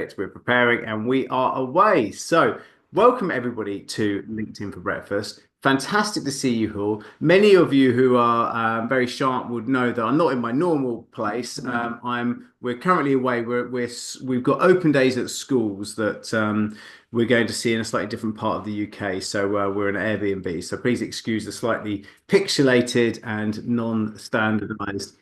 perfect. We're preparing and we are away. So, welcome everybody to LinkedIn for Breakfast. Fantastic to see you all. Many of you who are very sharp would know that I'm not in my normal place. We're currently away. We've got open days at schools that we're going to see in a slightly different part of the UK. So we're in Airbnb. So please excuse the slightly pixelated and non-standardized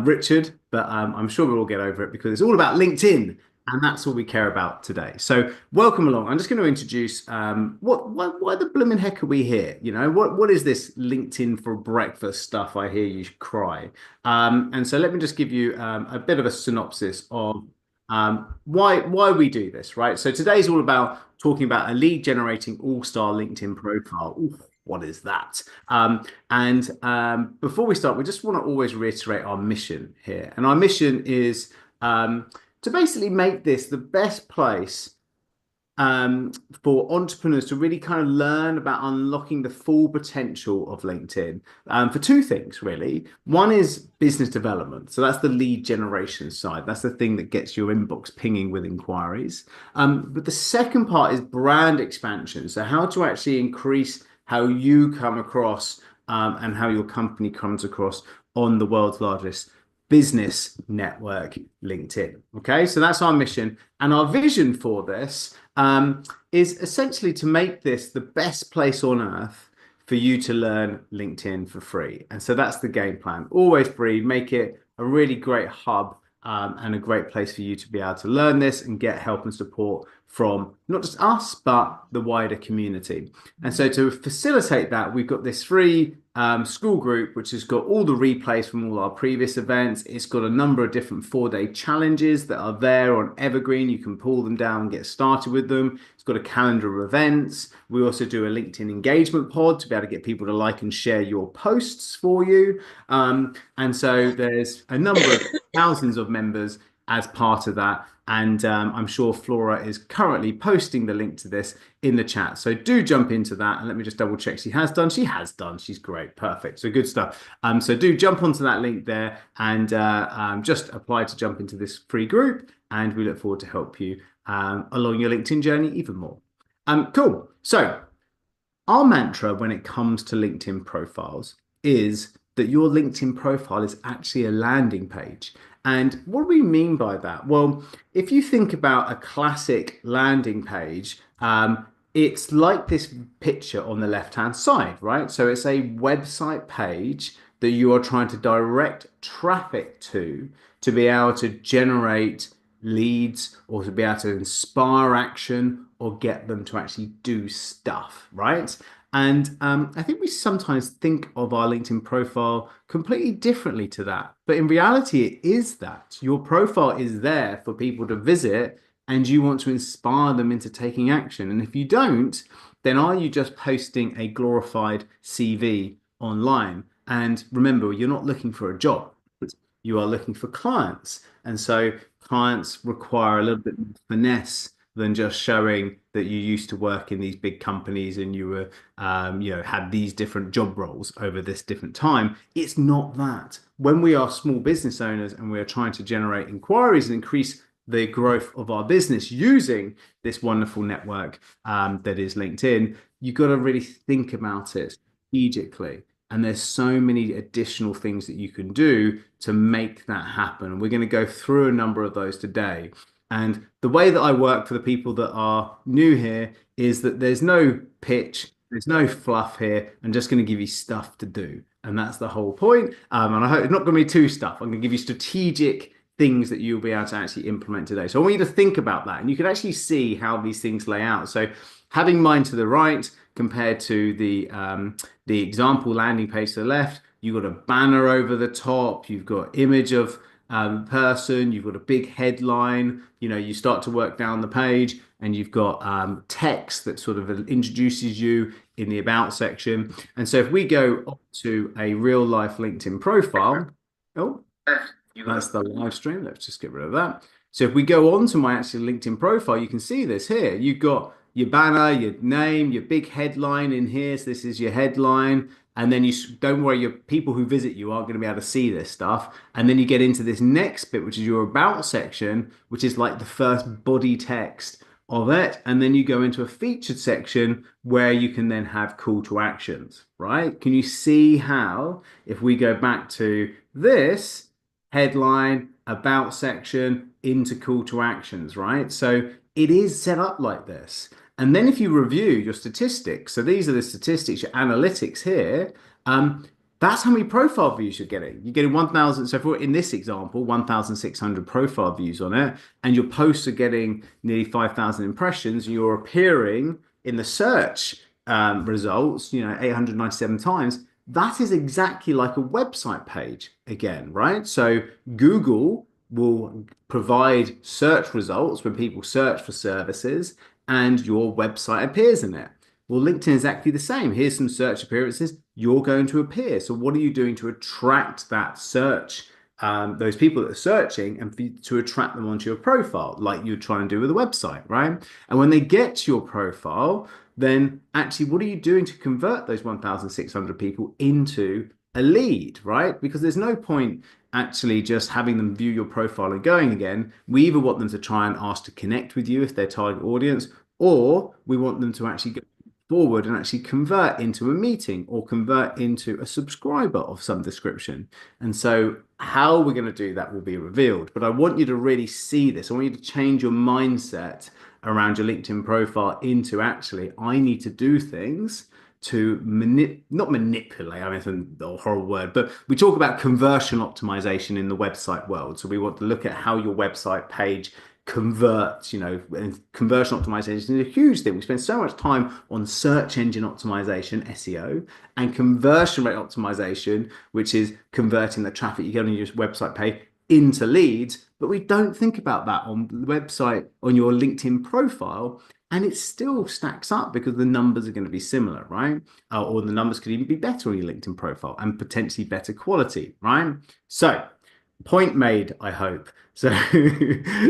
Richard, but I'm sure we'll all get over it because it's all about LinkedIn, and that's all we care about today. So welcome along. I'm just going to introduce why the blooming heck are we here? You know, what is this LinkedIn for breakfast stuff? I hear you cry. And so let me just give you a bit of a synopsis of why we do this, right? So today's all about talking about a lead generating all-star LinkedIn profile. Ooh, what is that? And before we start, we just want to always reiterate our mission here. And our mission is to basically make this the best place for entrepreneurs to really kind of learn about unlocking the full potential of LinkedIn for two things, really. One is business development. So that's the lead generation side. That's the thing that gets your inbox pinging with inquiries. But the second part is brand expansion. So how to actually increase how you come across and how your company comes across on the world's largest business network, LinkedIn. Okay, so that's our mission. And our vision for this is essentially to make this the best place on earth for you to learn LinkedIn for free. And so that's the game plan. Always free, make it a really great hub and a great place for you to be able to learn this and get help and support from not just us, but the wider community. And so to facilitate that, we've got this free school group, which has got all the replays from all our previous events. It's got a number of different 4-day challenges that are there on Evergreen. You can pull them down and get started with them. It's got a calendar of events. We also do a LinkedIn engagement pod to be able to get people to like and share your posts for you. And so there's a number of thousands of members as part of that. And I'm sure Flora is currently posting the link to this in the chat. So do jump into that. And let me just double check she has done. She has done. She's great. Perfect. So good stuff. So do jump onto that link there and just apply to jump into this free group. And we look forward to help you along your LinkedIn journey even more. Cool. So our mantra when it comes to LinkedIn profiles is that your LinkedIn profile is actually a landing page. And what do we mean by that? Well, if you think about a classic landing page, it's like this picture on the left-hand side, right? So it's a website page that you are trying to direct traffic to be able to generate leads or to be able to inspire action or get them to actually do stuff, right? And I think we sometimes think of our LinkedIn profile completely differently to that. But in reality, it is that. Your profile is there for people to visit and you want to inspire them into taking action. And if you don't, then are you just posting a glorified CV online? And remember, you're not looking for a job. You are looking for clients. And so clients require a little bit more finesse than just showing that you used to work in these big companies and you were, had these different job roles over this different time. It's not that. When we are small business owners and we are trying to generate inquiries and increase the growth of our business using this wonderful network that is LinkedIn, you've got to really think about it strategically. And there's so many additional things that you can do to make that happen. We're going to go through a number of those today. And the way that I work for the people that are new here is that there's no pitch, there's no fluff here. I'm just going to give you stuff to do. And that's the whole point. And I hope it's not going to be too stuff. I'm going to give you strategic things that you'll be able to actually implement today. So I want you to think about that. And you can actually see how these things lay out. So having mine to the right compared to the example landing page to the left, you've got a banner over the top, you've got image of person, you've got a big headline, you start to work down the page and you've got text that sort of introduces you in the about section. And so if we go up to a real life LinkedIn profile, oh, that's the live stream. Let's just get rid of that. So if we go on to my actual LinkedIn profile, you can see this here. You've got your banner, your name, your big headline in here. So this is your headline. And then don't worry, your people who visit you aren't going to be able to see this stuff. And then you get into this next bit, which is your about section, which is like the first body text of it. And then you go into a featured section where you can then have call to actions, right? Can you see how, if we go back to this headline, about section, into call to actions, right? So it is set up like this. And then if you review your statistics, so these are the statistics, your analytics here, that's how many profile views you're getting. You're getting 1,000. So if we're in this example, 1,600 profile views on it, and your posts are getting nearly 5,000 impressions, and you're appearing in the search results, 897 times. That is exactly like a website page again, right? So Google will provide search results when people search for services and your website appears in it. Well, LinkedIn is exactly the same. Here's some search appearances. You're going to appear. So, what are you doing to attract that search, those people that are searching, and to attract them onto your profile, like you're trying to do with a website, right? And when they get to your profile, then actually, what are you doing to convert those 1,600 people into a lead, right? Because there's no point actually just having them view your profile and going again. We either want them to try and ask to connect with you if they're target audience, or we want them to actually go forward and actually convert into a meeting or convert into a subscriber of some description. And so how we're going to do that will be revealed. But I want you to really see this. I want you to change your mindset around your LinkedIn profile into actually, I need to do things to not manipulate, I mean, it's a horrible word, but we talk about conversion optimization in the website world. So we want to look at how your website page converts, and conversion optimization is a huge thing. We spend so much time on search engine optimization, SEO, and conversion rate optimization, which is converting the traffic you get on your website page into leads. But we don't think about that on the website, on your LinkedIn profile. And it still stacks up because the numbers are going to be similar, right? Or the numbers could even be better on your LinkedIn profile and potentially better quality, right? So, point made, I hope. So,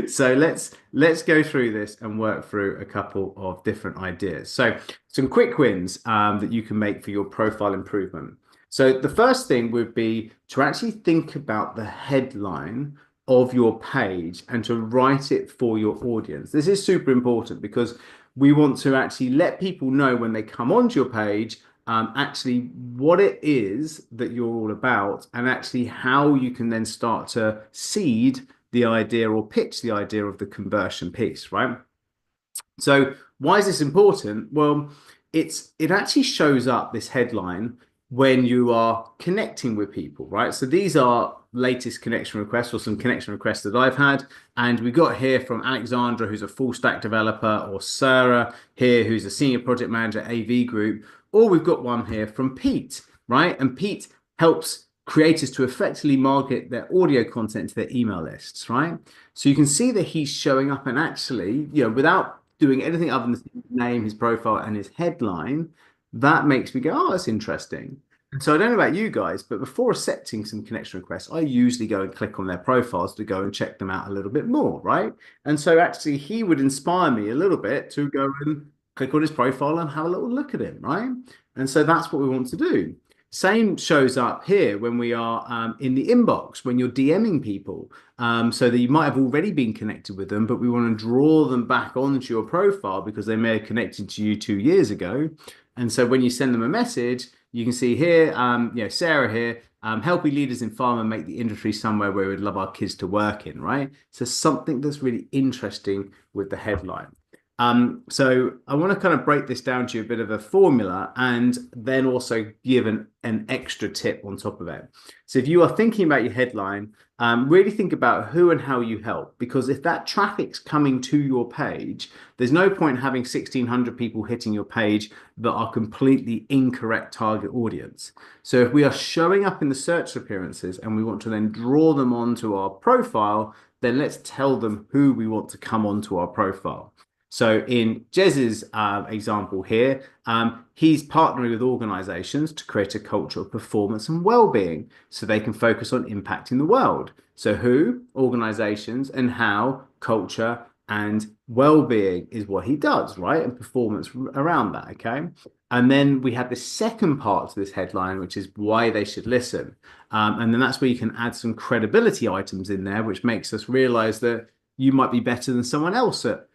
so let's go through this and work through a couple of different ideas. So, some quick wins that you can make for your profile improvement. So, the first thing would be to actually think about the headline of your page and to write it for your audience. This is super important because we want to actually let people know when they come onto your page actually what it is that you're all about and actually how you can then start to seed the idea or pitch the idea of the conversion piece, right? So why is this important? Well, it actually shows up this headline when you are connecting with people, right? So these are latest connection requests or some connection requests that I've had. And we got here from Alexandra, who's a full stack developer, or Sarah here, who's a senior project manager at AV Group, or we've got one here from Pete, right? And Pete helps creators to effectively market their audio content to their email lists, right? So you can see that he's showing up and actually, without doing anything other than his name, his profile, and his headline, that makes me go, oh, that's interesting. And so I don't know about you guys, but before accepting some connection requests, I usually go and click on their profiles to go and check them out a little bit more, right? And so actually he would inspire me a little bit to go and click on his profile and have a little look at him, right? And so that's what we want to do. Same shows up here when we are in the inbox, when you're DMing people, so that you might have already been connected with them, but we want to draw them back onto your profile because they may have connected to you 2 years ago. And so when you send them a message, you can see here, Sarah here, helping leaders in pharma make the industry somewhere where we'd love our kids to work in, right? So something that's really interesting with the headline. So I want to kind of break this down to you a bit of a formula and then also give an extra tip on top of it. So if you are thinking about your headline, really think about who and how you help, because if that traffic's coming to your page, there's no point having 1,600 people hitting your page that are completely incorrect target audience. So if we are showing up in the search appearances and we want to then draw them onto our profile, then let's tell them who we want to come onto our profile. So in Jez's example here, he's partnering with organizations to create a culture of performance and well-being so they can focus on impacting the world. So who, organizations, and how, culture, and well-being is what he does, right? And performance around that, okay? And then we have the second part to this headline, which is why they should listen. And then that's where you can add some credibility items in there, which makes us realize that you might be better than someone else at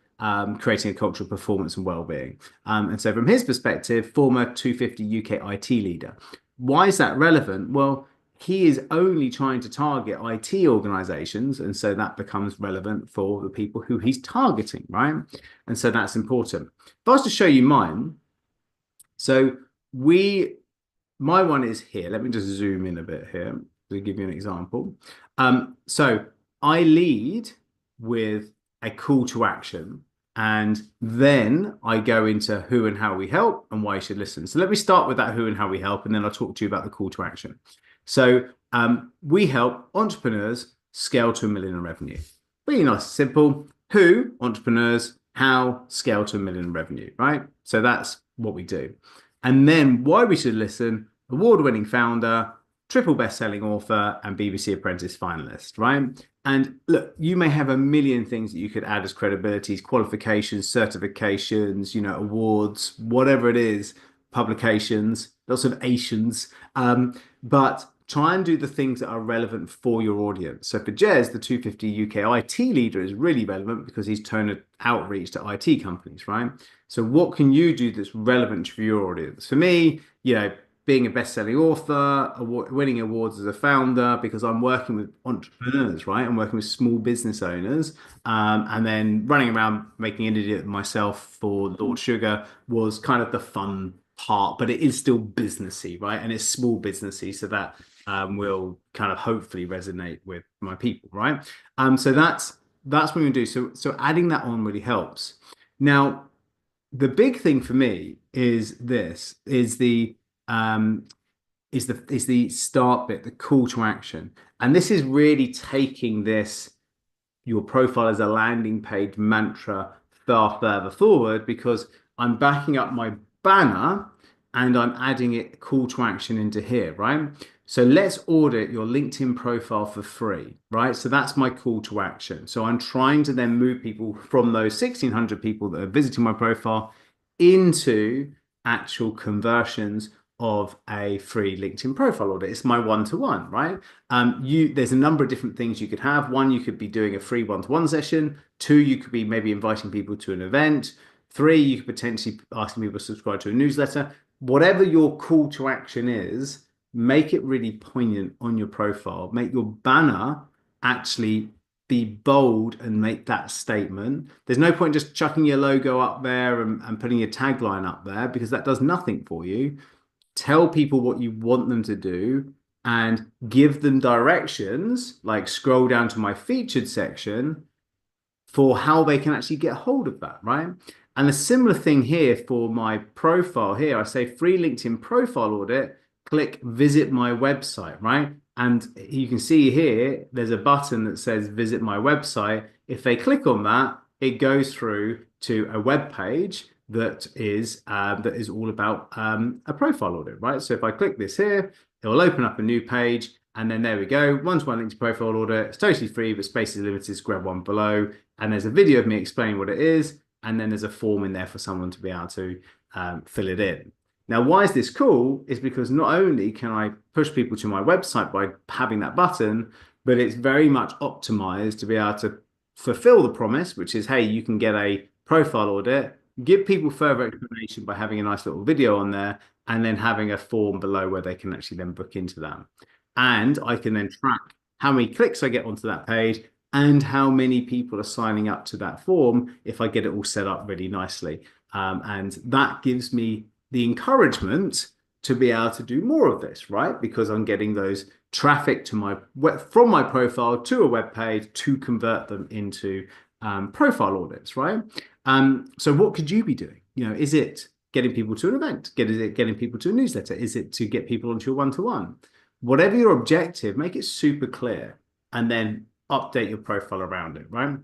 creating a culture of performance and well-being. And so, from his perspective, former 250 UK IT leader. Why is that relevant? Well, he is only trying to target IT organizations, and so that becomes relevant for the people who he's targeting, right? And so that's important. If I was to show you mine, so we my one is here. Let me just zoom in a bit here to give you an example. So I lead with a call to action, and then I go into who and how we help and why you should listen. So let me start with that who and how we help, and then I'll talk to you about the call to action. So we help entrepreneurs scale to 1 million in revenue. Really nice, simple. Who, entrepreneurs, how, scale to 1 million in revenue, right? So that's what we do. And then why we should listen, award-winning founder, triple best-selling author, and BBC Apprentice finalist, right? And look, you may have a million things that you could add as credibilities, qualifications, certifications, awards, whatever it is, publications, lots of Asians. But try and do the things that are relevant for your audience. So for Jez, the 250 UK IT leader is really relevant because he's turned outreach to IT companies, right? So what can you do that's relevant for your audience? For me, being a best-selling author, winning awards as a founder, because I'm working with entrepreneurs, right? I'm working with small business owners, and then running around making an idiot of myself for Lord Sugar was kind of the fun part, but it is still businessy, right? And it's small businessy, so that will kind of hopefully resonate with my people, right? So that's what we're gonna do. So adding that on really helps. Now, the big thing for me is this um is the start bit, the call to action. And this is really taking this your profile as a landing page mantra far further forward because I'm backing up my banner and I'm adding it call to action into here, right? So let's audit your LinkedIn profile for free, right? So that's my call to action. So I'm trying to then move people from those 1,600 people that are visiting my profile into actual conversions of a free LinkedIn profile audit. It's my one-to-one, right? There's a number of different things you could have. One, you could be doing a free one-to-one session. Two, you could be maybe inviting people to an event. Three, you could potentially asking people to subscribe to a newsletter. Whatever your call to action is, make it really poignant on your profile. Make your banner actually be bold and make that statement. There's no point just chucking your logo up there and putting your tagline up there because that does nothing for you. Tell people what you want them to do and give them directions, like scroll down to my featured section for how they can actually get hold of that, right? And a similar thing here for my profile here, I say free LinkedIn profile audit, click visit my website, right? And you can see here, there's a button that says visit my website. If they click on that, it goes through to a web page that is all about a profile audit, right? So if I click this here, it will open up a new page, and then there we go, one-to-one LinkedIn profile audit. It's totally free, but space is limited. So grab one below, and there's a video of me explaining what it is, and then there's a form in there for someone to be able to fill it in. Now, why is this cool? Is because not only can I push people to my website by having that button, but it's very much optimized to be able to fulfill the promise, which is, hey, you can get a profile audit, give people further explanation by having a nice little video on there, and then having a form below where they can actually then book into that. And I can then track how many clicks I get onto that page and how many people are signing up to that form if I get it all set up really nicely. And that gives me the encouragement to be able to do more of this, right? Because I'm getting those traffic to from my profile to a web page to convert them into profile audits, right? So what could you be doing? Is it getting people to an event? Is it getting people to a newsletter? Is it to get people onto your one-to-one? Whatever your objective, make it super clear and then update your profile around it, right?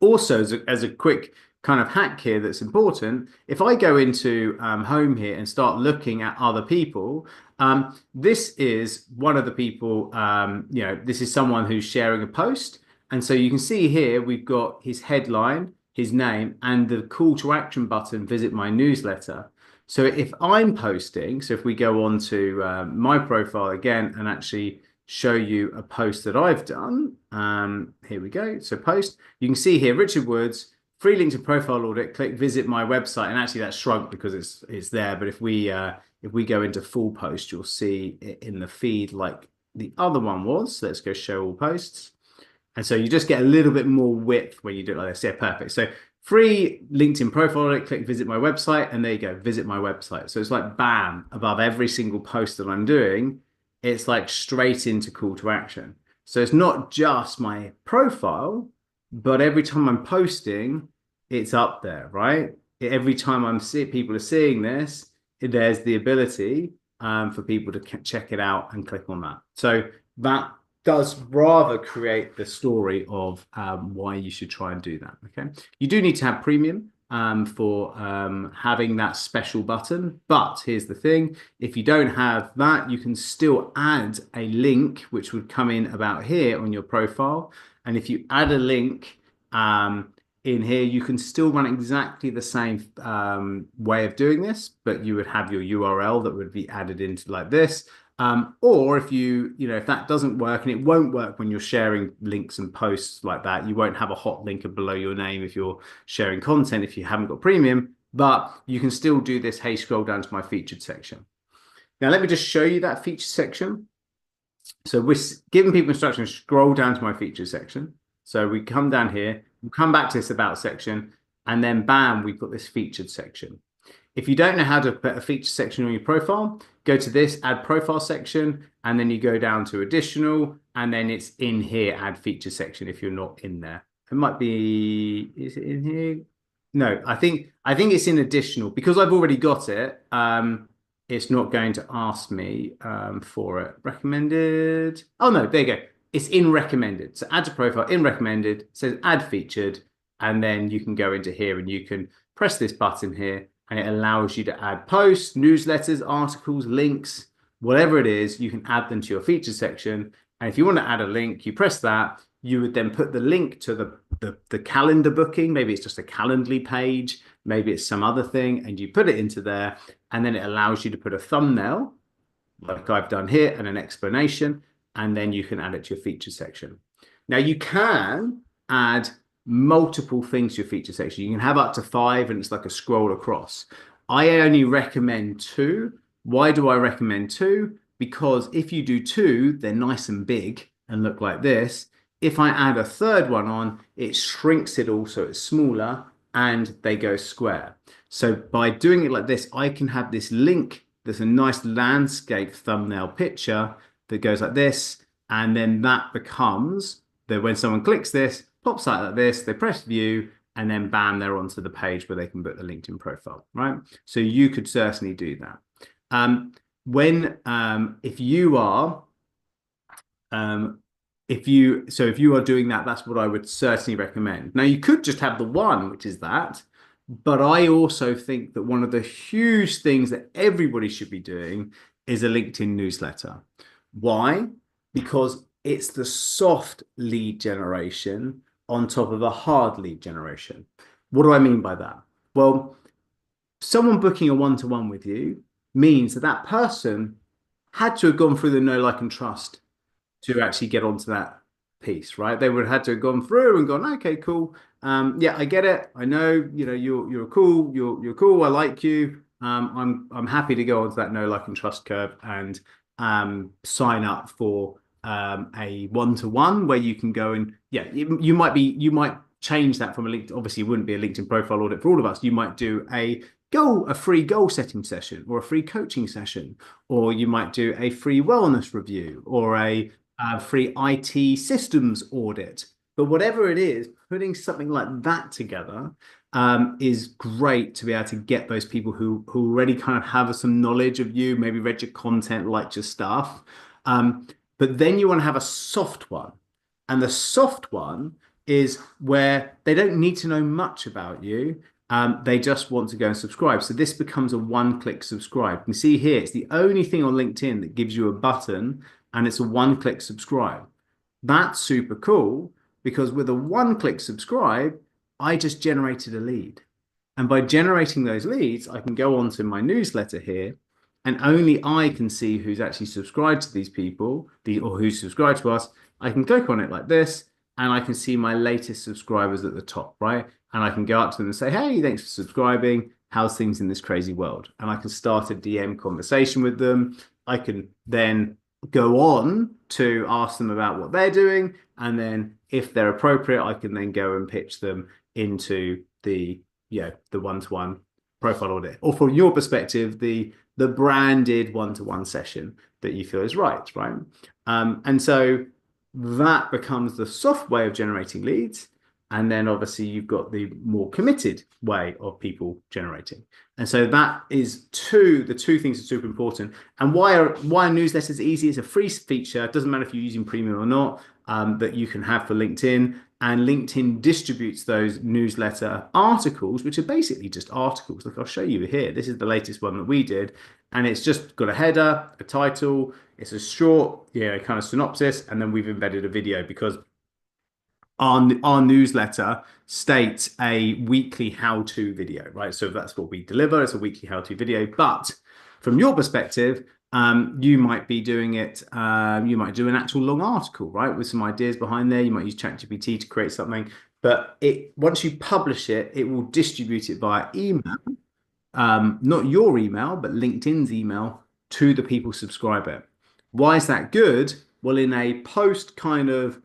Also, as a quick kind of hack here that's important, if I go into home here and start looking at other people, this is one of the people, this is someone who's sharing a post. And so you can see here we've got his headline, his name, and the call to action button, visit my newsletter. So if I'm posting, so if we go on to my profile again and actually show you a post that I've done, here we go. So post, you can see here, Richard Woods, free link to profile audit, click visit my website. And actually that's shrunk because it's there. But if we go into full post, you'll see it in the feed like the other one was. So let's go show all posts. And so you just get a little bit more width when you do it like this. Yeah, perfect. So free LinkedIn profile, click visit my website, and there you go, visit my website. So it's like bam, above every single post that I'm doing, it's like straight into call to action. So it's not just my profile, but every time I'm posting, it's up there, right? Every time I'm see people are seeing this, there's the ability for people to check it out and click on that. So that does rather create the story of why you should try and do that. Okay, you do need to have premium for having that special button, but here's the thing: if you don't have that, you can still add a link which would come in about here on your profile. And if you add a link in here, you can still run exactly the same way of doing this, but you would have your URL that would be added into like this. Or if if that doesn't work, and it won't work when you're sharing links and posts like that, you won't have a hot link below your name if you're sharing content if you haven't got premium, but you can still do this. Hey, scroll down to my featured section. Now, let me just show you that featured section. So we're giving people instructions, scroll down to my featured section. So we come down here, we'll come back to this about section, and then bam, we've got this featured section. If you don't know how to put a feature section on your profile, go to this add profile section, and then you go down to additional, and then it's in here, add feature section if you're not in there. It might be, is it in here? No, I think it's in additional because I've already got it. It's not going to ask me for it. Recommended. Oh no, there you go. It's in recommended. So add to profile in recommended, it says add featured, and then you can go into here and you can press this button here and it allows you to add posts, newsletters, articles, links, whatever it is, you can add them to your feature section. And if you want to add a link, you press that. You would then put the link to the calendar booking. Maybe it's just a Calendly page. Maybe it's some other thing. And you put it into there. And then it allows you to put a thumbnail, like I've done here, and an explanation. And then you can add it to your feature section. Now you can add multiple things to your feature section. You can have up to 5 and it's like a scroll across. I only recommend 2. Why do I recommend 2? Because if you do 2, they're nice and big and look like this. If I add a third one on, it shrinks it all so it's smaller and they go square. So by doing it like this, I can have this link. There's a nice landscape thumbnail picture that goes like this. And then that becomes that when someone clicks this, pops out like this, they press view, and then bam, they're onto the page where they can book the LinkedIn profile, right? So you could certainly do that. If you are if you are doing that, that's what I would certainly recommend. Now you could just have the one, which is that, but I also think that one of the huge things that everybody should be doing is a LinkedIn newsletter. Why? Because it's the soft lead generation on top of a hard lead generation. What do I mean by that? Well, someone booking a one-to-one with you means that that person had to have gone through the know, like, and trust to actually get onto that piece, right? They would have had to have gone through and gone, okay, cool. Yeah, I get it. I know, you're cool. You're cool. I like you. I'm happy to go onto that know, like, and trust curve and sign up for a one-to-one where you can go and you might change that from a LinkedIn. Obviously, it wouldn't be a LinkedIn profile audit for all of us. You might do a free goal setting session or a free coaching session, or you might do a free wellness review or a free IT systems audit. But whatever it is, putting something like that together is great to be able to get those people who already kind of have some knowledge of you, maybe read your content, liked your stuff. But then you want to have a soft one. And the soft one is where they don't need to know much about you. They just want to go and subscribe. So this becomes a one-click subscribe. You can see here, it's the only thing on LinkedIn that gives you a button and it's a one-click subscribe. That's super cool. because with a one-click subscribe, I just generated a lead. And by generating those leads, I can go onto my newsletter here, and only I can see who's actually subscribed to these people, or who's subscribed to us. I can click on it like this, and I can see my latest subscribers at the top, right? And I can go up to them and say, "Hey, thanks for subscribing. How's things in this crazy world?" And I can start a DM conversation with them. I can then go on to ask them about what they're doing, and then if they're appropriate, I can then go and pitch them into the one-to-one profile audit, or from your perspective, the branded one-to-one session that you feel is right, right? And so that becomes the soft way of generating leads. And then obviously you've got the more committed way of people generating. And so that is the two things are super important. And why are newsletters easy? It's a free feature. It doesn't matter if you're using premium or not, that you can have for LinkedIn. And LinkedIn distributes those newsletter articles, which are basically just articles. Look, I'll show you here. This is the latest one that we did. And it's just got a header, a title. It's a short, kind of synopsis. And then we've embedded a video because our newsletter states a weekly how-to video, right? So that's what we deliver. It's a weekly how-to video. But from your perspective, you might be doing it. You might do an actual long article, right, with some ideas behind there. You might use ChatGPT to create something. But once you publish it, it will distribute it via email, not your email, but LinkedIn's email to the people subscribe it. Why is that good? Well, in a post kind of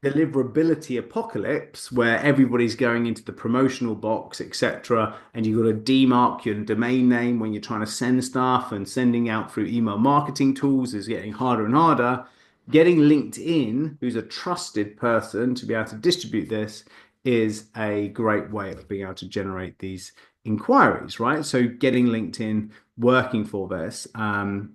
deliverability apocalypse where everybody's going into the promotional box, etc., and you've got to demark your domain name when you're trying to send stuff, and sending out through email marketing tools is getting harder and harder. Getting LinkedIn, who's a trusted person to be able to distribute this, is a great way of being able to generate these inquiries, right? So getting LinkedIn working for this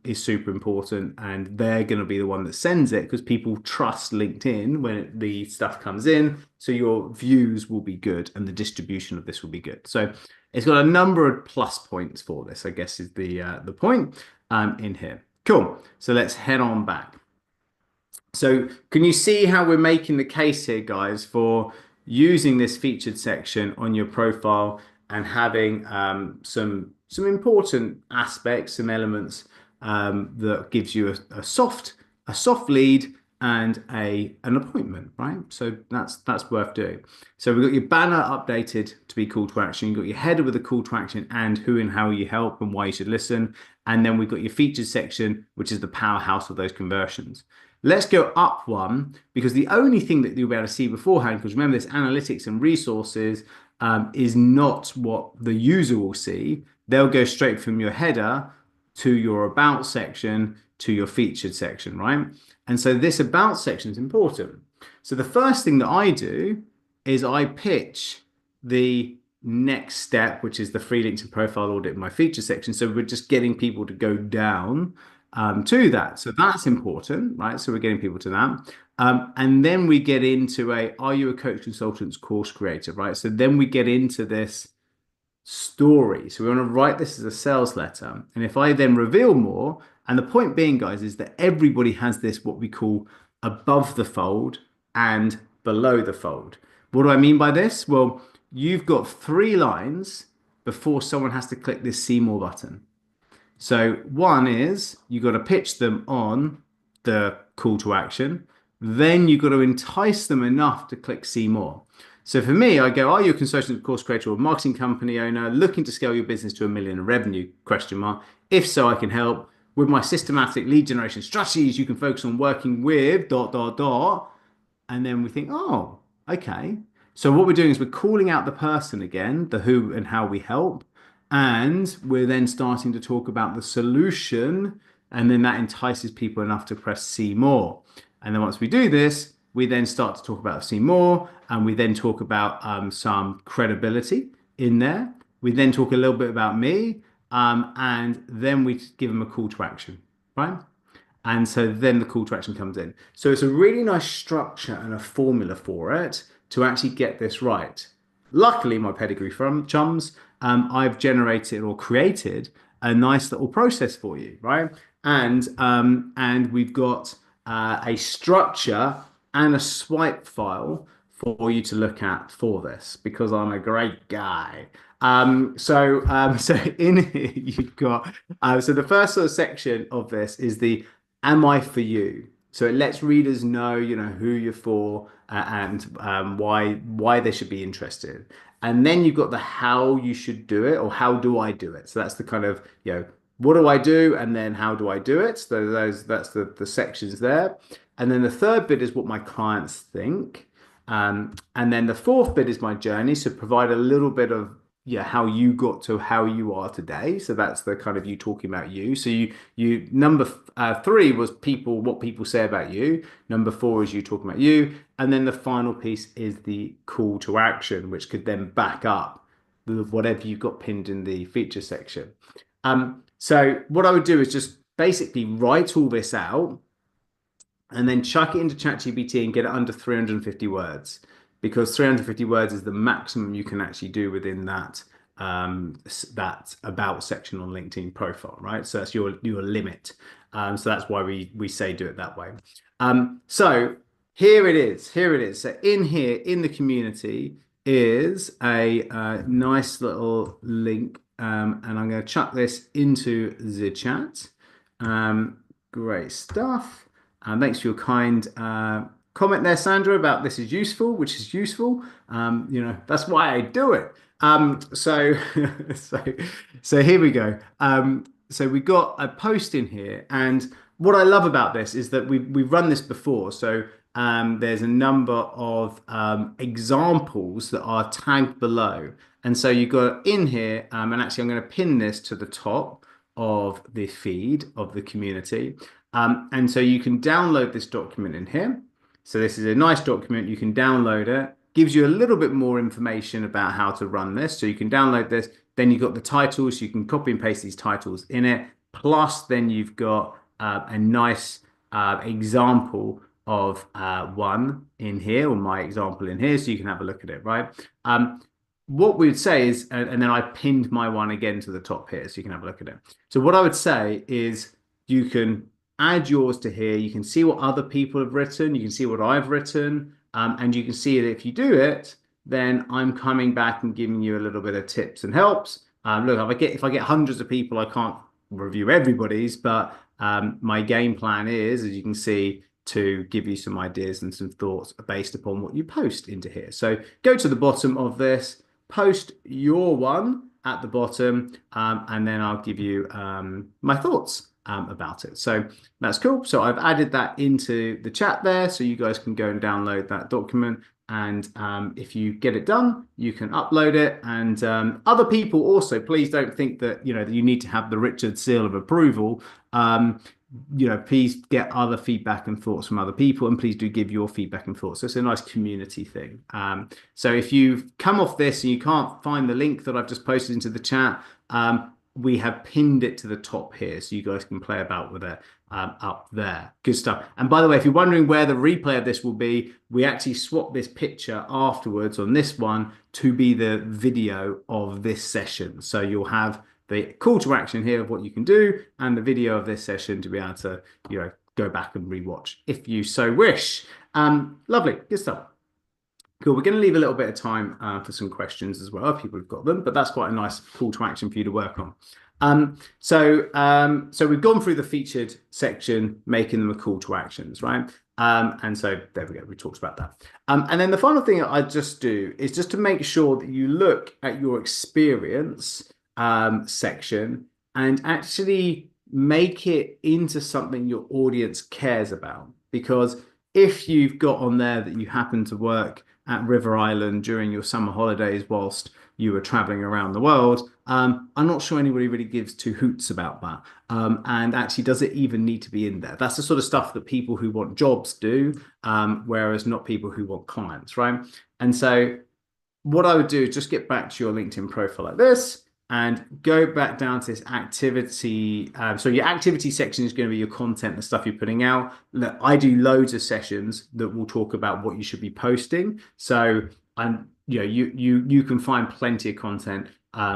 is super important, and they're going to be the one that sends it because people trust LinkedIn when the stuff comes in. So your views will be good and the distribution of this will be good. So it's got a number of plus points for this, I guess, is the point in here. Cool. So let's head on back. So can you see how we're making the case here, guys, for using this featured section on your profile and having some important aspects, some elements that gives you a soft lead and an appointment, right? So that's worth doing. So we've got your banner updated to be call to action. You've got your header with a call to action and who and how you help and why you should listen. And then we've got your featured section, which is the powerhouse of those conversions. Let's go up one, because the only thing that you'll be able to see beforehand, because remember this analytics and resources is not what the user will see. They'll go straight from your header to your about section to your featured section, right? And so this about section is important. So the first thing that I do is I pitch the next step, which is the free LinkedIn profile audit in my feature section. So we're just getting people to go down to that. So that's important, right? So we're getting people to that. And then we get into are you a coach consultants course creator, right? So then we get into this story. So we want to write this as a sales letter. And if I then reveal more, and the point being, guys, is that everybody has this, what we call above the fold and below the fold. What do I mean by this? Well, you've got 3 lines before someone has to click this see more button. So one is you've got to pitch them on the call to action. Then you've got to entice them enough to click see more. So for me, I go, are you a consultant, course creator, or marketing company owner looking to scale your business to $1 million in revenue? Question mark. If so, I can help. With my systematic lead generation strategies, you can focus on working with ... And then we think, oh, okay. So what we're doing is we're calling out the person again, the who and how we help. And we're then starting to talk about the solution. And then that entices people enough to press see more. And then once we do this, we then start to talk about see more. And we then talk about some credibility in there. We then talk a little bit about me. And then we give them a call to action, right? And so then the call to action comes in. So it's a really nice structure and a formula for it to actually get this right. Luckily, my pedigree from chums, I've generated or created a nice little process for you, right? And we've got a structure and a swipe file for you to look at for this because I'm a great guy. So in here you've got so the first sort of section of this is the "Am I for you?" So it lets readers know, who you're for and why they should be interested. And then you've got the how you should do it or how do I do it. So that's the kind of, what do I do? And then how do I do it? So that's the sections there. And then the third bit is what my clients think. And then the fourth bit is my journey. So provide a little bit of how you got to how you are today. So that's the kind of you talking about you. So you number three was people, what people say about you. Number four is you talking about you. And then the final piece is the call to action, which could then back up whatever you've got pinned in the feature section. So what I would do is just basically write all this out and then chuck it into ChatGPT and get it under 350 words because 350 words is the maximum you can actually do within that about section on LinkedIn profile, right? So that's your limit. So that's why we say do it that way. So here it is. Here it is. So in here in the community is a nice little link, and I'm going to chuck this into the chat. Great stuff. Thanks for your kind comment there, Sandra, about this is useful, which is useful. That's why I do it. So, so, so here we go. So we got a post in here, and what I love about this is that we've run this before. So there's a number of examples that are tagged below, and so you got in here, and actually I'm going to pin this to the top of the feed of the community. And so you can download this document in here. So this is a nice document. You can download it. Gives you a little bit more information about how to run this. So you can download this. Then you've got the titles. So you can copy and paste these titles in it. Plus, then you've got a nice example of one in here, or my example in here, so you can have a look at it, right? What we would say is, and then I pinned my one again to the top here, so you can have a look at it. So what I would say is you can add yours to here. You can see what other people have written. You can see what I've written. And you can see that if you do it, then I'm coming back and giving you a little bit of tips and helps. Look, if I get hundreds of people, I can't review everybody's, but my game plan is, as you can see, to give you some ideas and some thoughts based upon what you post into here. So go to the bottom of this, post your one at the bottom, and then I'll give you my thoughts about it. So that's cool. So I've added that into the chat there, so you guys can go and download that document. And if you get it done, you can upload it. And other people also, please don't think that that you need to have the Richard seal of approval. Please get other feedback and thoughts from other people, and please do give your feedback and thoughts. So it's a nice community thing. So if you've come off this and you can't find the link that I've just posted into the chat, we have pinned it to the top here, so you guys can play about with it up there. Good stuff. And by the way, if you're wondering where the replay of this will be, we actually swapped this picture afterwards on this one to be the video of this session. So you'll have the call to action here of what you can do and the video of this session to be able to go back and rewatch if you so wish. Lovely. Good stuff. Cool. We're going to leave a little bit of time for some questions as well, if people have got them, but that's quite a nice call to action for you to work on. So we've gone through the featured section, making them a call to actions, right? And so there we go. We talked about that. And then the final thing I just do is just to make sure that you look at your experience section and actually make it into something your audience cares about. Because if you've got on there that you happen to work at River Island during your summer holidays whilst you were traveling around the world, I'm not sure anybody really gives two hoots about that. And actually, does it even need to be in there? That's the sort of stuff that people who want jobs do, whereas not people who want clients, right? And so what I would do is just get back to your LinkedIn profile like this and go back down to this activity. So your activity section is going to be your content, the stuff you're putting out. Look, I do loads of sessions that will talk about what you should be posting. So you can find plenty of content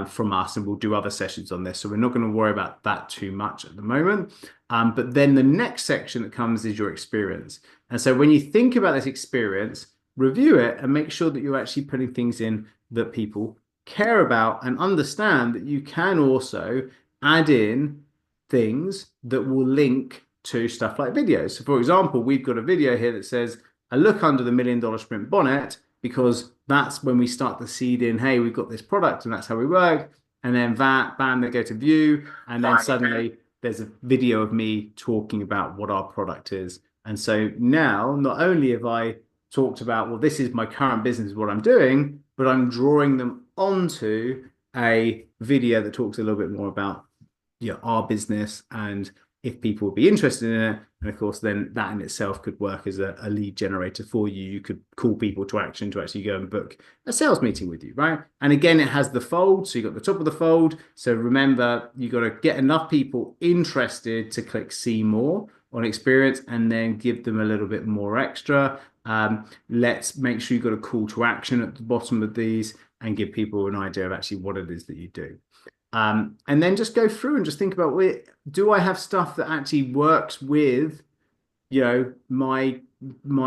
from us, and we'll do other sessions on this. So we're not going to worry about that too much at the moment. But then the next section that comes is your experience. And so when you think about this experience, review it and make sure that you're actually putting things in that people care about and understand that you can also add in things that will link to stuff like videos. So, for example, we've got a video here that says, a look under the $1 million sprint bonnet, because that's when we start to seed in, hey, we've got this product and that's how we work. And then that, bam, they go to view. And then suddenly there's a video of me talking about what our product is. And so now, not only have I talked about, well, this is my current business, what I'm doing, but I'm drawing them onto a video that talks a little bit more about our business and if people would be interested in it. And of course, then that in itself could work as a lead generator for you. You could call people to action to actually go and book a sales meeting with you, right? And again, it has the fold. So you've got the top of the fold. So remember, you've got to get enough people interested to click see more on experience and then give them a little bit more extra. Let's make sure you've got a call to action at the bottom of these and give people an idea of actually what it is that you do. And then just go through and just think about, do I have stuff that actually works with, my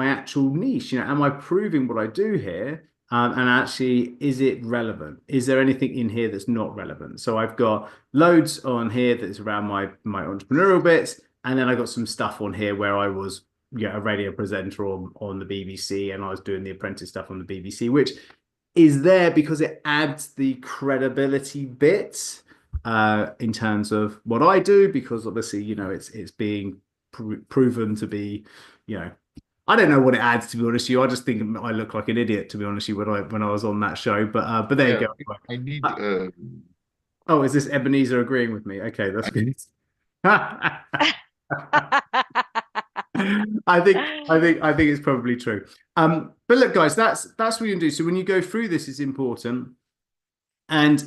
actual niche? Am I proving what I do here? And actually, is it relevant? Is there anything in here that's not relevant? So I've got loads on here that's around my entrepreneurial bits, and then I got some stuff on here where I was, a radio presenter on the BBC, and I was doing the apprentice stuff on the BBC, which is there because it adds the credibility bit in terms of what I do, because obviously, it's being proven to be, I don't know what it adds, to be honest with you. I just think I look like an idiot, to be honest with you, when I was on that show. But there you Yeah, go. I need. Uh, oh, is this Ebenezer agreeing with me? Okay, that's good. I think it's probably true. But look, guys, that's what you can do. So when you go through this, it's important. And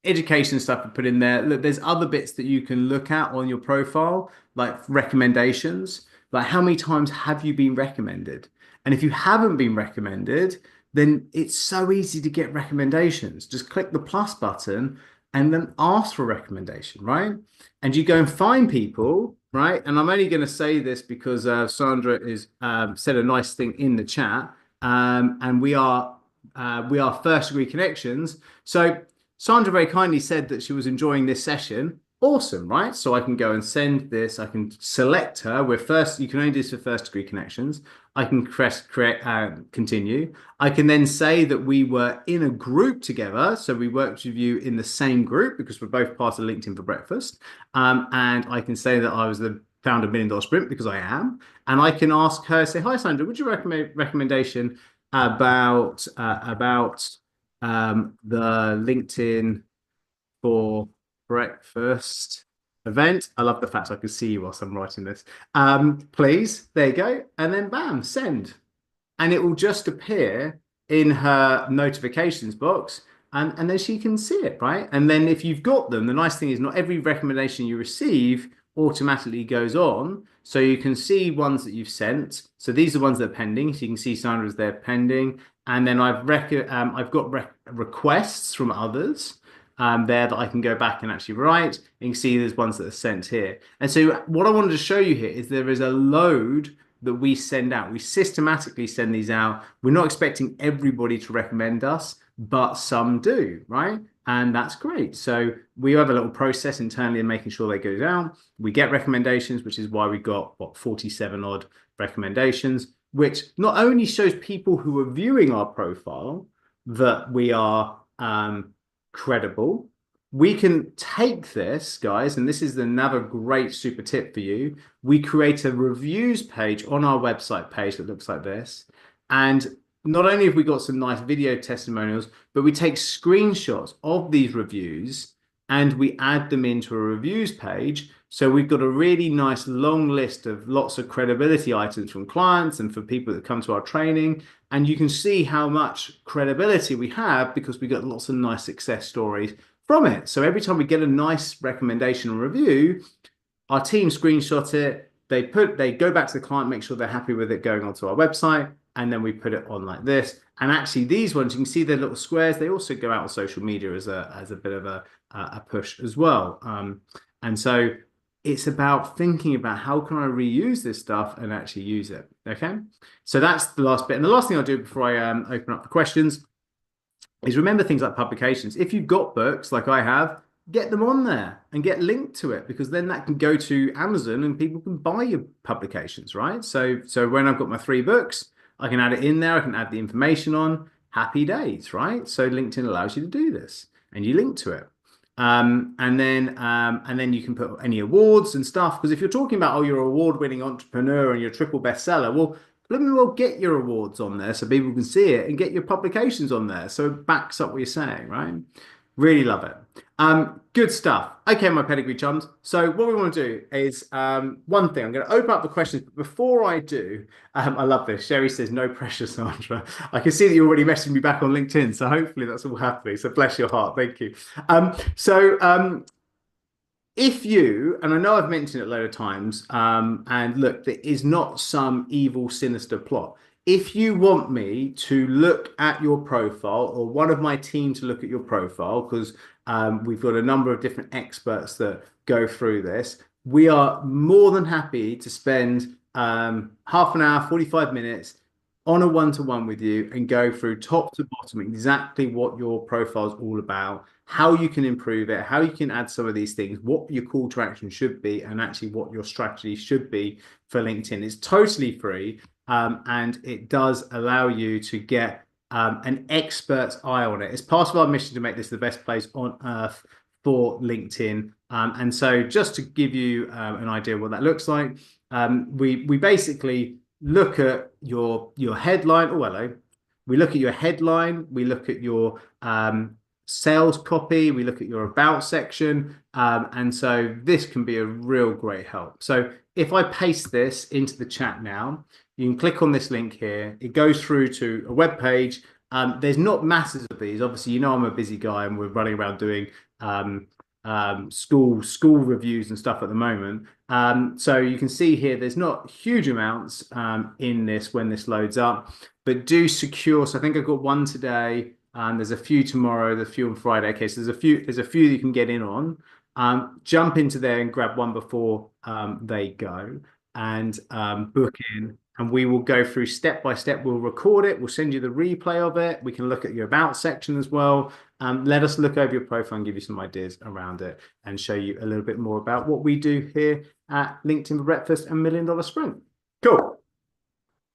education stuff to put in there. Look, there's other bits that you can look at on your profile, like recommendations. Like how many times have you been recommended? And if you haven't been recommended, then it's so easy to get recommendations. Just click the plus button and then ask for a recommendation, right? And you go and find people, right? And I'm only going to say this because Sandra is said a nice thing in the chat, and we are first degree connections. So Sandra very kindly said that she was enjoying this session. Awesome, right? So I can go and send this. I can select her. We're first. You can only do this for first degree connections. I can press create, continue. I can then say that we were in a group together. So we worked with you in the same group because we're both part of LinkedIn for Breakfast. And I can say that I was the founder of $1 Million Sprint because I am. And I can ask her, say, hi, Sandra, would you recommend recommendation about the LinkedIn for Breakfast event? I love the fact I can see you whilst I'm writing this. Please, there you go. And then bam, send. And it will just appear in her notifications box. And then she can see it, right? And then if you've got them, the nice thing is not every recommendation you receive automatically goes on. So you can see ones that you've sent. So these are ones that are pending. So you can see Sandra's there pending. And then I've got requests from others there that I can go back and actually write. And you can see there's ones that are sent here. And so what I wanted to show you here is there is a load that we send out. We systematically send these out. We're not expecting everybody to recommend us, but some do, right? And that's great. So we have a little process internally in making sure they go down. We get recommendations, which is why we got 47 odd recommendations, which not only shows people who are viewing our profile that we are credible. We can take this, guys, and this is another great super tip for you. We create a reviews page on our website page that looks like this. And not only have we got some nice video testimonials, but we take screenshots of these reviews and we add them into a reviews page. So we've got a really nice long list of lots of credibility items from clients and for people that come to our training. And you can see how much credibility we have because we got lots of nice success stories from it. So every time we get a nice recommendation or review, our team screenshot it. They go back to the client, make sure they're happy with it going onto our website, and then we put it on like this. And actually, these ones you can see they're little squares. They also go out on social media as a bit of a push as well. And so it's about thinking about how can I reuse this stuff and actually use it. Okay. So that's the last bit. And the last thing I'll do before I open up the questions is remember things like publications. If you've got books like I have, get them on there and get linked to it because then that can go to Amazon and people can buy your publications, right? So when I've got my three books, I can add it in there, I can add the information on. Happy days, right? So LinkedIn allows you to do this and you link to it. And then you can put any awards and stuff. Because if you're talking about, oh, you're an award-winning entrepreneur and you're a triple bestseller, well, let me well get your awards on there so people can see it and get your publications on there. So it backs up what you're saying, right? Really love it. Good stuff. Okay, my pedigree chums. So what we want to do is one thing. I'm going to open up the questions, but before I do, I love this. Sherry says, "No pressure, Sandra." I can see that you're already messaging me back on LinkedIn, so hopefully that's all happening. So bless your heart. Thank you. If you, and I know I've mentioned it a load of times, and look, there is not some evil, sinister plot. If you want me to look at your profile or one of my team to look at your profile, because we've got a number of different experts that go through this, we are more than happy to spend half an hour, 45 minutes on a one-to-one with you and go through top to bottom exactly what your profile is all about, how you can improve it, how you can add some of these things, what your call to action should be, and actually what your strategy should be for LinkedIn. It's totally free, and it does allow you to get an expert's eye on it. It's part of our mission to make this the best place on earth for LinkedIn. And so just to give you an idea of what that looks like, we basically look at your headline. Oh, hello. We look at your headline. We look at your sales copy. We look at your about section. And so this can be a real great help. So if I paste this into the chat now, you can click on this link here. It goes through to a web page. There's not masses of these. Obviously, you know I'm a busy guy and we're running around doing school reviews and stuff at the moment. So you can see here, there's not huge amounts in this when this loads up, but do secure. So I think I've got one today. There's a few tomorrow. There's a few on Friday. Okay, so there's a few you can get in on. Jump into there and grab one before they go and book in. And we will go through step by step. We'll record it. We'll send you the replay of it. We can look at your about section as well. Let us look over your profile and give you some ideas around it and show you a little bit more about what we do here at LinkedIn for Breakfast and Million Dollar Sprint. Cool.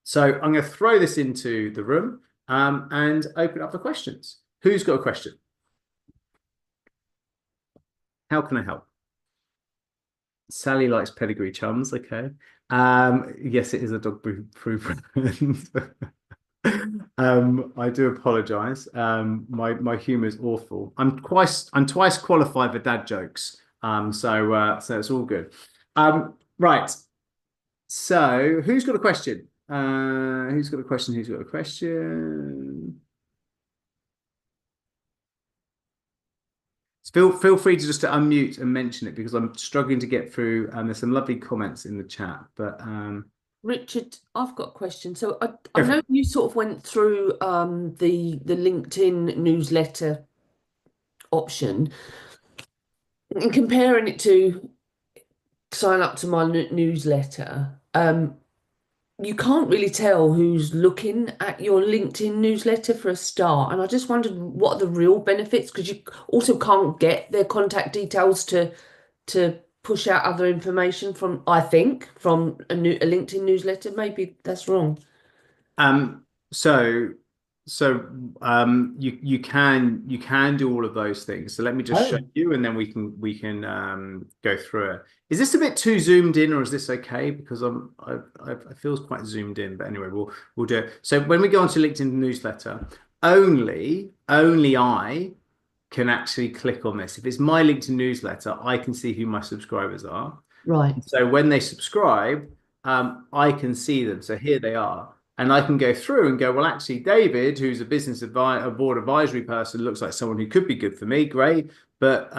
So I'm going to throw this into the room and open up for questions. Who's got a question? How can I help? Sally likes pedigree chums. Okay. Yes, it is a dog proof brand. I do apologize. My humor is awful. I'm twice qualified for dad jokes. So it's all good. Right. So who's got a question? Who's got a question? Who's got a question? Feel free to just to unmute and mention it because I'm struggling to get through. There's some lovely comments in the chat, but Richard, I've got a question. So I know you sort of went through the LinkedIn newsletter option and comparing it to sign up to my newsletter. You can't really tell who's looking at your LinkedIn newsletter for a start. And I just wondered what are the real benefits, because you also can't get their contact details to push out other information from, I think, from a LinkedIn newsletter. Maybe that's wrong. Um, so you can do all of those things. So let me just show Oh, you, and then we can go through it. Is this a bit too zoomed in, or is this okay? Because I feel quite zoomed in, but anyway, we'll do it. So when we go onto LinkedIn newsletter, only I can actually click on this. If it's my LinkedIn newsletter, I can see who my subscribers are. right. So when they subscribe, I can see them. So here they are. And I can go through and go, well, actually, David, who's a a board advisory person, looks like someone who could be good for me. Great. But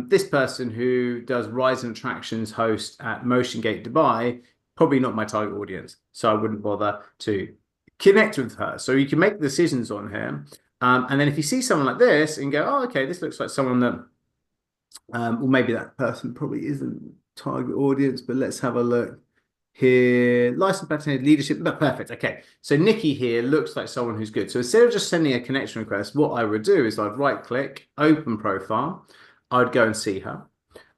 this person who does Rise and Attractions host at Motion Gate Dubai, probably not my target audience. So I wouldn't bother to connect with her. So you can make decisions on here. And then if you see someone like this and go, oh, okay, this looks like someone that, well, maybe that person probably isn't target audience, but let's have a look here. License pattern leadership. No, perfect. Okay. So Nikki here looks like someone who's good. So instead of just sending a connection request, what I would do is I'd right click, open profile. I'd go and see her.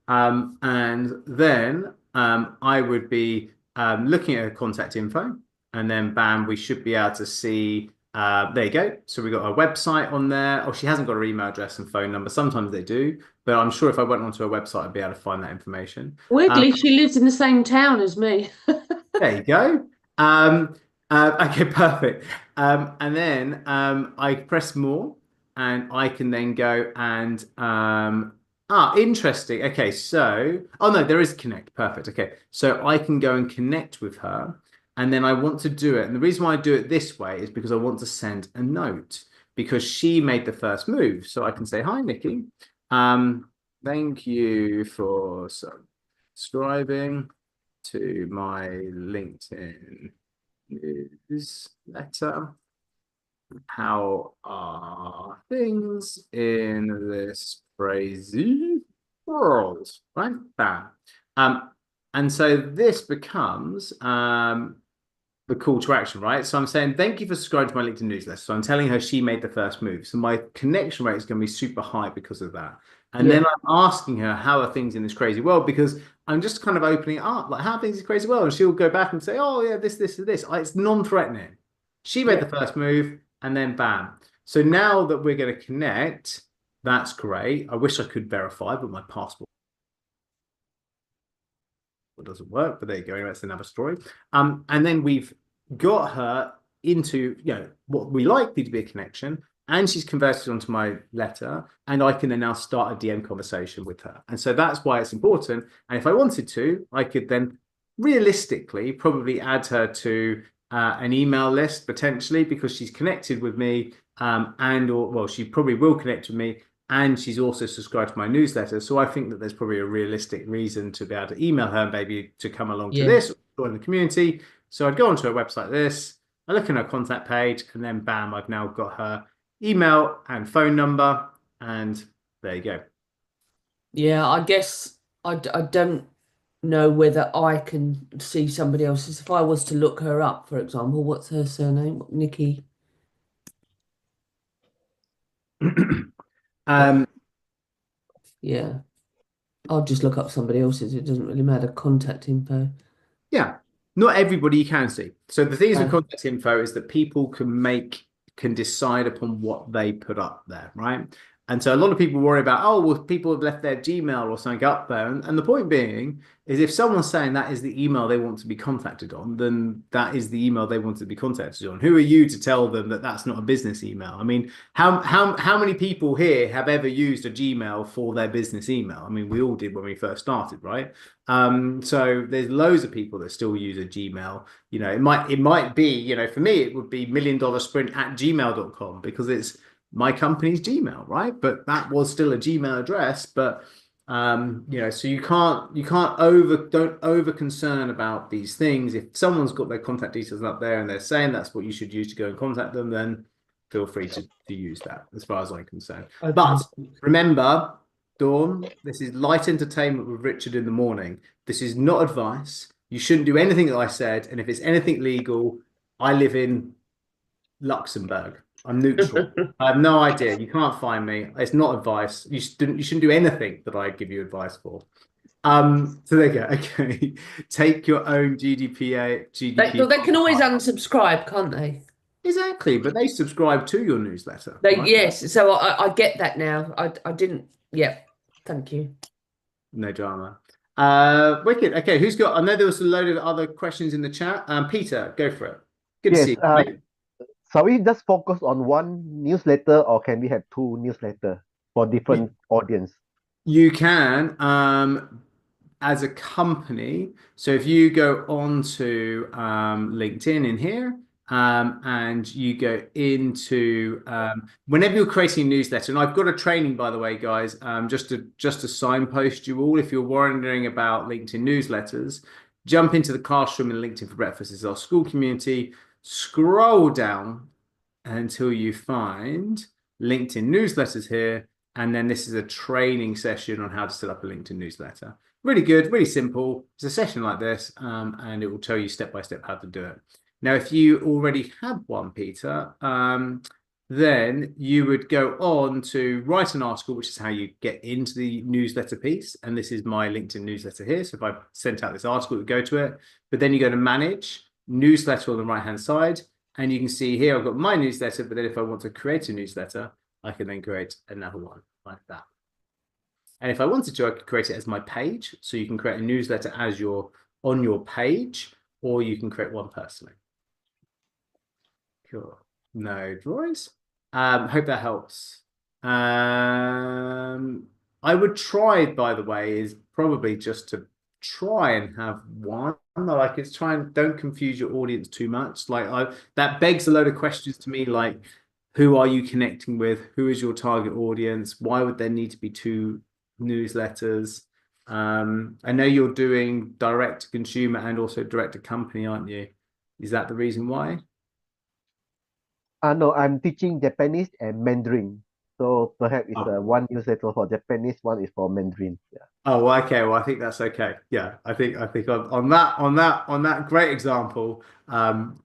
And then I would be looking at her contact info, and then bam, we should be able to see. There you go. So we got her website on there. Oh, she hasn't got her email address and phone number. Sometimes they do, but I'm sure if I went onto her website, I'd be able to find that information. Um, Weirdly, she lives in the same town as me. there you go. Okay, perfect. And then I press more, and I can then go and interesting. Okay, so oh no, there is connect. Perfect. Okay, so I can go and connect with her, and then I want to do it. And the reason why I do it this way is because I want to send a note because she made the first move. So I can say, "Hi, Nikki. Thank you for subscribing to my LinkedIn newsletter. How are things in this crazy world?" Right? Bam. Um, and so this becomes the call to action, right? So I'm saying, thank you for subscribing to my LinkedIn newsletter. So I'm telling her she made the first move. So my connection rate is going to be super high because of that. And then Yeah, I'm asking her, how are things in this crazy world? Because I'm just kind of opening it up, like, how are things in this crazy world? And she'll go back and say, oh, yeah, this, and this. It's non-threatening. She made yeah. the first move, and then bam. So now that we're going to connect, that's great. I wish I could verify, but my passport doesn't work, but there you go. Anyway, that's another story. And then we've got her into, what we likely to be a connection, and she's converted onto my letter, and I can then now start a DM conversation with her. And so that's why it's important. And if I wanted to, I could then realistically probably add her to an email list potentially because she's connected with me, and or well, she probably will connect with me and she's also subscribed to my newsletter. So I think that there's probably a realistic reason to be able to email her, maybe to come along to Yeah. this, or join the community. So I'd go onto her website like this, I look in her contact page, and then bam, I've now got her email and phone number, and there you go. Yeah, I guess I don't know whether I can see somebody else's. If I was to look her up, for example, what's her surname? Nikki. Uh, um, yeah, I'll just look up somebody else's. It doesn't really matter. Contact info. Yeah, not everybody you can see. So the things with Oh, contact info is that people can decide upon what they put up there, right? And so a lot of people worry about, oh, well, people have left their Gmail or something up there. And the point being is if someone's saying that is the email they want to be contacted on, then that is the email they want to be contacted on. Who are you to tell them that that's not a business email? I mean, how many people here have ever used a Gmail for their business email? I mean, we all did when we first started, right? So there's loads of people that still use a Gmail. It might be, for me, it would be $1,000,000sprint at gmail.com because it's my company's Gmail, right? But that was still a Gmail address. But so you can't don't over concern about these things. If someone's got their contact details up there and they're saying that's what you should use to go and contact them, then feel free to use that, as far as I'm concerned. okay. But remember, Dawn, this is light entertainment with Richard in the morning. This is not advice. You shouldn't do anything that I said. And if it's anything legal, I live in Luxembourg. I'm neutral. I have no idea. You can't find me. It's not advice. You shouldn't do anything that I give you advice for. So there you go. Okay. Take your own But they can always GDPR. unsubscribe, can't they? Exactly, but they subscribe to your newsletter, They right? yes. So I get that now. I didn't. Yeah. Thank you. No drama. Wicked. Okay, who's got? I know there was a load of other questions in the chat. Peter, go for it. Good to see Yes, you, mate. shall we just focus on one newsletter or can we have two newsletter for different audience? You can, as a company. So if you go on to LinkedIn in here, and you go into whenever you're creating a newsletter, and I've got a training, by the way, guys, just to signpost you all. If you're wondering about LinkedIn newsletters, jump into the classroom and LinkedIn for Breakfast. This is our school community. Scroll down until you find LinkedIn newsletters here. And then this is a training session on how to set up a LinkedIn newsletter. Really good, really simple. It's a session like this, and it will tell you step by step how to do it. Now, if you already have one, Peter, then you would go on to write an article, which is how you get into the newsletter piece. And this is my LinkedIn newsletter here. So if I sent out this article, it would go to it. But then you go to manage newsletter on the right-hand side. And you can see here, I've got my newsletter. But then if I want to create a newsletter, I can then create another one like that. And if I wanted to, I could create it as my page. So you can create a newsletter as you're on your page, or you can create one personally. Cool. No drawings. Hope that helps. I would try, by the way, is probably just to try and have one. Like it's try and don't confuse your audience too much. Like that begs a load of questions to me, like who are you connecting with? Who is your target audience? Why would there need to be two newsletters? I know you're doing direct to consumer and also direct to company, aren't you? Is that the reason why? No, I'm teaching Japanese and Mandarin. So perhaps it's Oh, one newsletter for Japanese, one is for Mandarin. Yeah. oh, well, okay. Well, I think that's okay. Yeah, I think on that great example,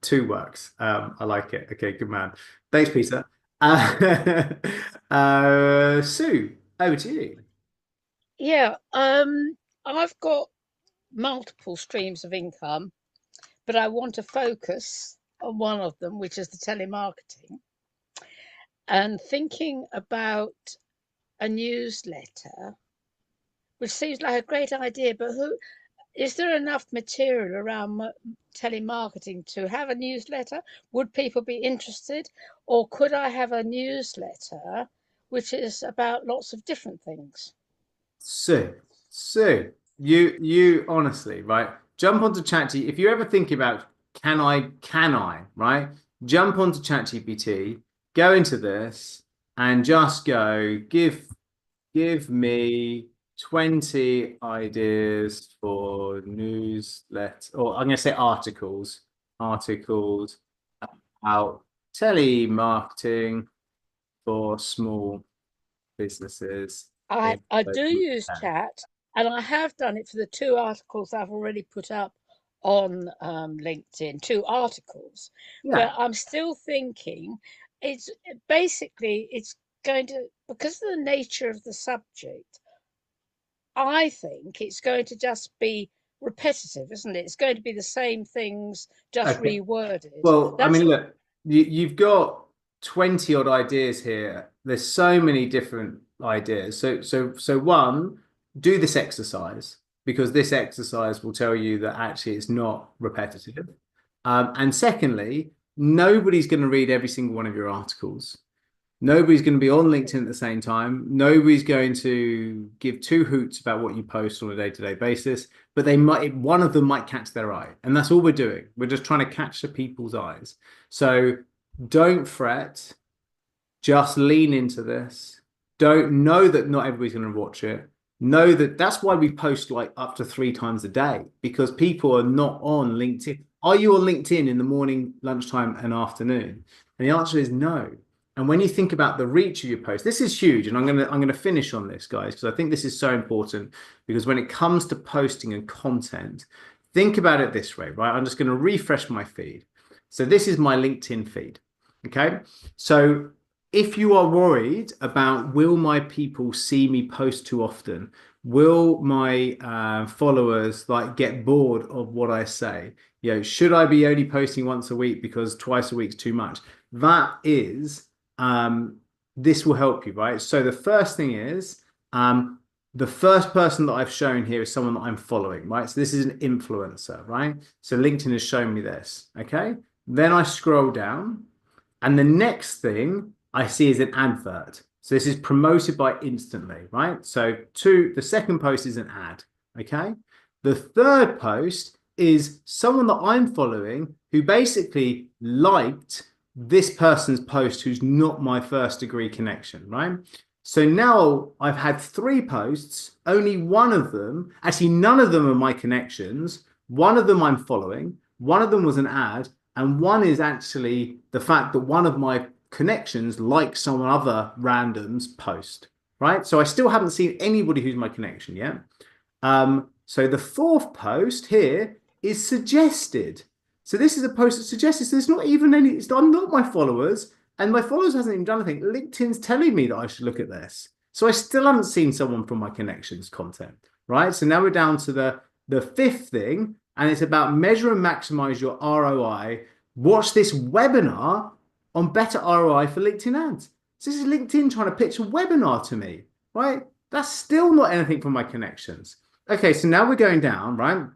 two works. I like it. Okay, good man. Thanks, Peter. Uh, Sue, over to you. Yeah, I've got multiple streams of income, but I want to focus on one of them, which is the telemarketing. And thinking about a newsletter, which seems like a great idea, but who is there enough material around telemarketing to have a newsletter? Would people be interested? Or could I have a newsletter which is about lots of different things? Sue, you honestly, right? Jump onto ChatGPT. If you're ever thinking about can I, right? Jump onto ChatGPT, go into this, and just go, give me 20 ideas for newsletter, or I'm gonna say articles about telemarketing for small businesses I, in I do local use area. chat, and I have done it for the two articles I've already put up on LinkedIn, two articles. But Yeah. I'm still thinking it's basically it's going to, because of the nature of the subject, I think it's going to just be repetitive, isn't it? It's going to be the same things, just Okay. reworded. Well, I That's mean, look, you've got 20 odd ideas here. There's so many different ideas. So one, do this exercise because this exercise will tell you that actually it's not repetitive. And secondly, nobody's going to read every single one of your articles. Nobody's going to be on LinkedIn at the same time. Nobody's going to give two hoots about what you post on a day-to-day basis, but they might, one of them might catch their eye. And that's all we're doing. We're just trying to catch the people's eyes. So don't fret, just lean into this. Don't know that not everybody's going to watch it. Know that that's why we post like up to 3 times a day because people are not on LinkedIn. Are you on LinkedIn in the morning, lunchtime, and afternoon? And the answer is no. And when you think about the reach of your post, this is huge. And I'm gonna finish on this, guys, because I think this is so important. Because when it comes to posting and content, think about it this way, right? I'm just going to refresh my feed. So this is my LinkedIn feed. Okay. So if you are worried about will my people see me post too often, will my followers like get bored of what I say? Should I be only posting once a week because twice a week is too much? That is, this will help you, right? So the first thing is, the first person that I've shown here is someone that I'm following, right? So this is an influencer, right? So LinkedIn has shown me this, okay? Then I scroll down, and the next thing I see is an advert. So this is promoted by Instantly, right? So the second post is an ad, okay? The third post is someone that I'm following who basically liked this person's post who's not my first degree connection, right? So now I've had 3 posts, only one of them, actually none of them are my connections. One of them I'm following, one of them was an ad, and one is actually the fact that one of my connections likes some other random's post, right? So I still haven't seen anybody who's my connection yet. So the fourth post here is suggested. So this is a post that suggested. So there's not even any, I'm not my followers, and my followers hasn't even done anything. LinkedIn's telling me that I should look at this. So I still haven't seen someone from my connections content, right? So now we're down to the fifth thing, and it's about measure and maximize your ROI. Watch this webinar on better ROI for LinkedIn ads. So this is LinkedIn trying to pitch a webinar to me, right? That's still not anything from my connections. Okay, so now we're going down, right?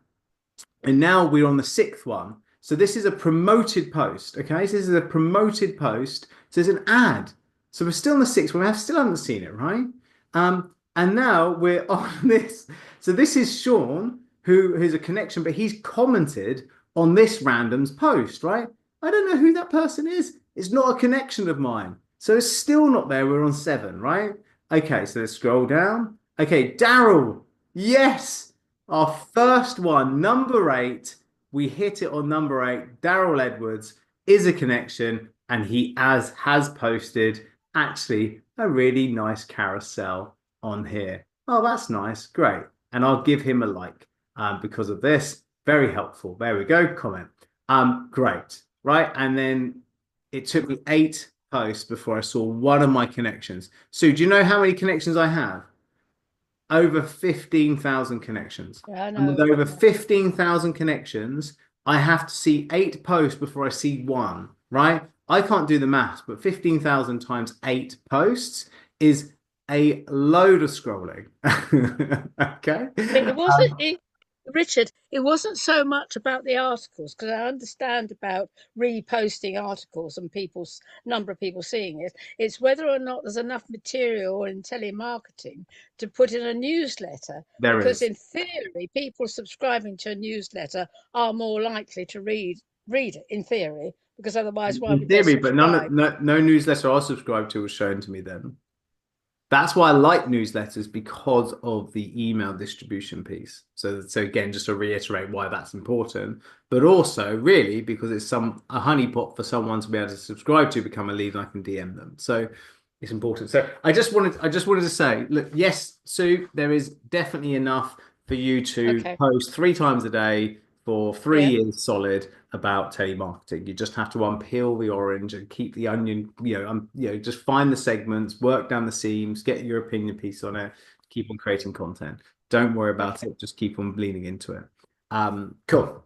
And now we're on the sixth one. So this is a promoted post. Okay, so this is a promoted post. So there's an ad. So we're still on the sixth one. Still haven't seen it, right? And now we're on this. So this is Sean, who's a connection, but he's commented on this random's post, right? I don't know who that person is. It's not a connection of mine. So it's still not there. We're on 7, right? Okay, so let's scroll down. Okay, Daryl. Yes. Our first one, number 8. We hit it on number 8. Daryl Edwards is a connection, and he has posted actually a really nice carousel on here. Oh, that's nice. Great. And I'll give him a like because of this. Very helpful. There we go. Comment. Great. Right. And then it took me 8 posts before I saw one of my connections. So do you know how many connections I have? Over 15,000 connections. Yeah, I And with know. over 15,000 connections, I have to see 8 posts before I see one, right? I can't do the maths, but 15,000 times 8 posts is a load of scrolling. Okay. But it wasn't it, Richard, it wasn't so much about the articles, because I understand about reposting articles and people's number of people seeing it. It's whether or not there's enough material in telemarketing to put in a newsletter. There Because is. in theory, people subscribing to a newsletter are more likely to read it in theory, because otherwise why In would they theory, but subscribe? no newsletter I subscribed to was shown to me then. That's why I like newsletters, because of the email distribution piece. So again, just to reiterate why that's important, but also really because it's a honeypot for someone to be able to subscribe to, become a lead, and I can DM them. So it's important. So I just wanted to say, look, yes, Sue, there is definitely enough for you to Okay. post 3 times a day for 3 Yeah. years solid about telemarketing. You just have to unpeel the orange and keep the onion, just find the segments, work down the seams, get your opinion piece on it, keep on creating content. Don't worry about Okay. it, just keep on leaning into it. Cool.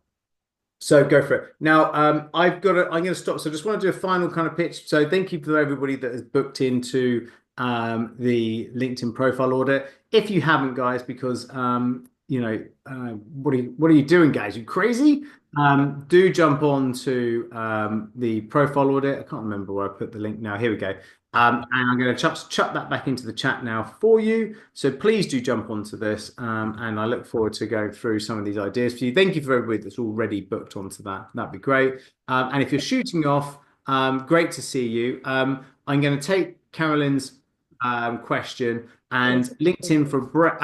So go for it. Now, I'm going to stop. So I just want to do a final kind of pitch. So thank you for everybody that has booked into the LinkedIn profile audit. If you haven't, guys, because what are you doing, guys? You crazy? Do jump on to the profile audit. I can't remember where I put the link now. Here we go. And I'm going to chuck that back into the chat now for you. So please do jump onto this. And I look forward to going through some of these ideas for you. Thank you for everybody that's already booked onto that. That'd be great. And if you're shooting off, great to see you. I'm going to take Carolyn's question and LinkedIn for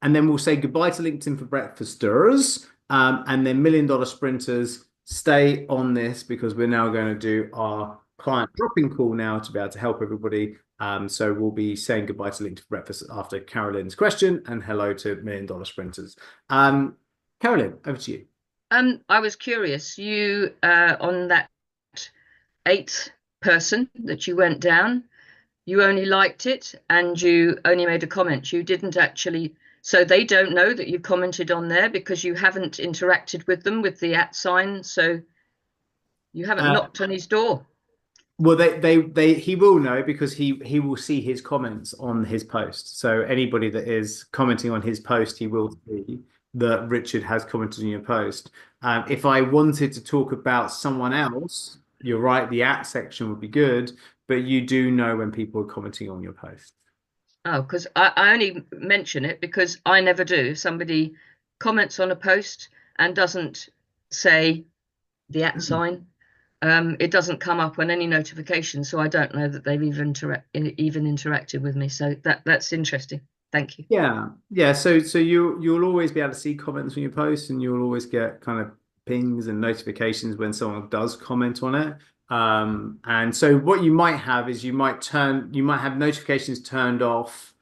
and then we'll say goodbye to LinkedIn for breakfasters. And then $1 million sprinters, stay on this, because we're now going to do our client drop-in call now to be able to help everybody. So we'll be saying goodbye to LinkedIn for breakfast after Carolyn's question, and hello to $1 million sprinters. Carolyn, over to you. I was curious, you on that 8th person that you went down, you only liked it and you only made a comment. You didn't actually, so they don't know that you commented on there because you haven't interacted with them with the @ sign. So you haven't knocked on his door. Well, he will know, because he will see his comments on his post. So anybody that is commenting on his post, he will see that Richard has commented on your post. If I wanted to talk about someone else, you're right, the @ section would be good, but you do know when people are commenting on your post. Oh, because I only mention it because I never do. If somebody comments on a post and doesn't say the @ sign, it doesn't come up on any notification, so I don't know that they've even interacted with me. So that's interesting. Thank you. Yeah. So you'll always be able to see comments on your posts, and you'll always get kind of pings and notifications when someone does comment on it. And so what you might have is you might have notifications turned off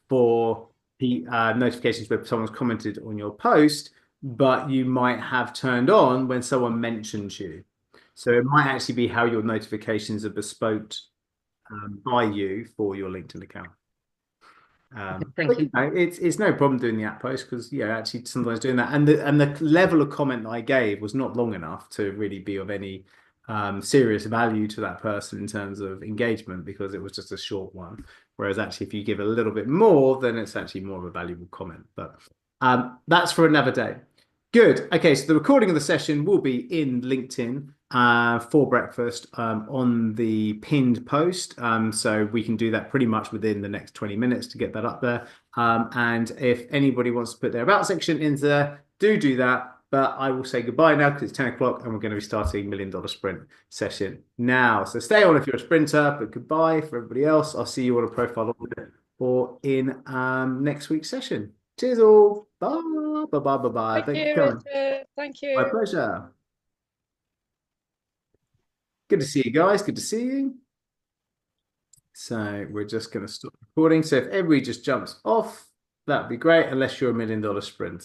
for notifications where someone's commented on your post, but you might have turned on when someone mentions you. So it might actually be how your notifications are bespoke by you for your LinkedIn account. Thank you. It's no problem doing the at post because actually sometimes doing that and the level of comment that I gave was not long enough to really be of any serious value to that person in terms of engagement because it was just a short one. Whereas actually, if you give a little bit more, then it's actually more of a valuable comment. But that's for another day. Good. Okay, so the recording of the session will be in LinkedIn for breakfast on the pinned post. So we can do that pretty much within the next 20 minutes to get that up there. And if anybody wants to put their about section into there, do that. But I will say goodbye now because it's 10 o'clock and we're going to be starting $1 Million Sprint session now. So stay on if you're a sprinter, but goodbye for everybody else. I'll see you on a profile audit or in next week's session. Cheers all. Bye. Bye. Bye. Bye. Bye. Thank you, for coming. Richard. Thank you. My pleasure. Good to see you guys. Good to see you. So we're just going to stop recording. So if everybody just jumps off, that'd be great, unless you're $1 Million Sprinter.